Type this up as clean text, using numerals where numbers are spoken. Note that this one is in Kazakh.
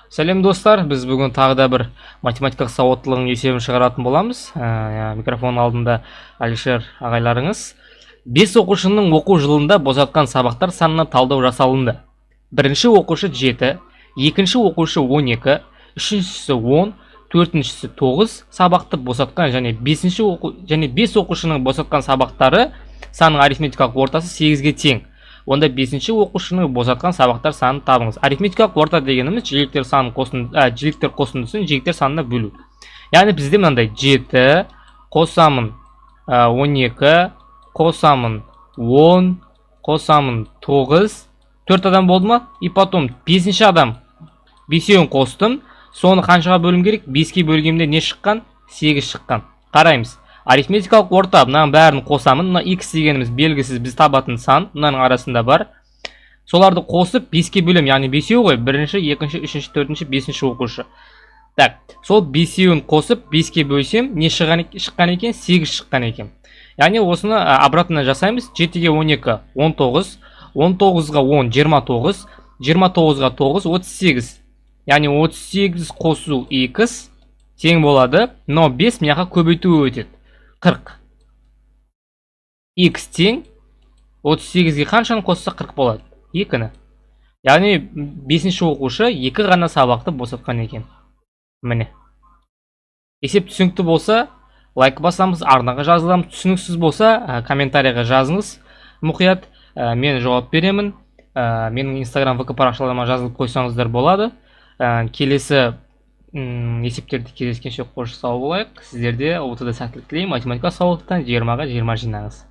Сәлем достар, біз бүгін тағы да бір математикалық сауаттылығын есебін шығаратын боламыз. Микрофон алдында Алишер ағайларыңыз. 5 оқушының оқу жылында босатқан сабақтар санына талдау жасалынды. Бірінші оқушы 7, екінші оқушы 12, үшіншісі 10, төртіншісі 9 сабақты босатқан және 5 оқушының босатқан сабақтары санының арифметикалық ортасы 8-ге тең. Онда 5-ші оқушының босатқан сабақтар санын табыңыз. Арифметикалық орта дегеніміз жиектер қосындысын жиектер санына бөлу. Яғни бізде мынандай 7 қосамын 12 қосамын 10 қосамын 9, 4 адам болды ма? И потом 5-ші адам 5-еуін қостым. Соны қаншаға бөлім керек? 5-ке бөлгенде не шыққан? 8 шыққан. Қараймыз. Арифметикалық орта, мынаның бәрін қосамын. Мына x дегеніміз белгісіз, біз табатын сан, мынаның арасында бар. Соларды қосып 5-ке бөлем, яғни 5-еу ғой, 1-ші, 2-ші, 3-ші, 4-ші, 5-ші оқушы. Так, сол 5-еуін қосып 5-ке бөлсем, не шыққан екен? 8 шыққан екен. Яғни осыны обратно жасаймыз. 7-ге 12, 19, 19-ға 10, 29, 29-ға 9, 38. Яғни 38 қосу x тең болады, но 5 мынаға көбейту өтеді. 40. X тең 38-ге қаншаны қосса 40 болады? 2-ні. Яғни 5-ші оқушы 2 ғана сабақты босатқан екен. Міне. Есеп түсінікті болса, лайк басамыз, арнаға жазыламыз. Түсініксіз болса, комментарияға жазыңыз. Мұқият, мен жауап беремін. Менің Instagram VK парақшаларыма жазылып қойсаңыздар болады. Келесі есептерді кездескенше қош сау болайық. Сіздерде ОТ-да сәттілік тілеймін. Математика сауаттан 20-ға 20 жинаңыз.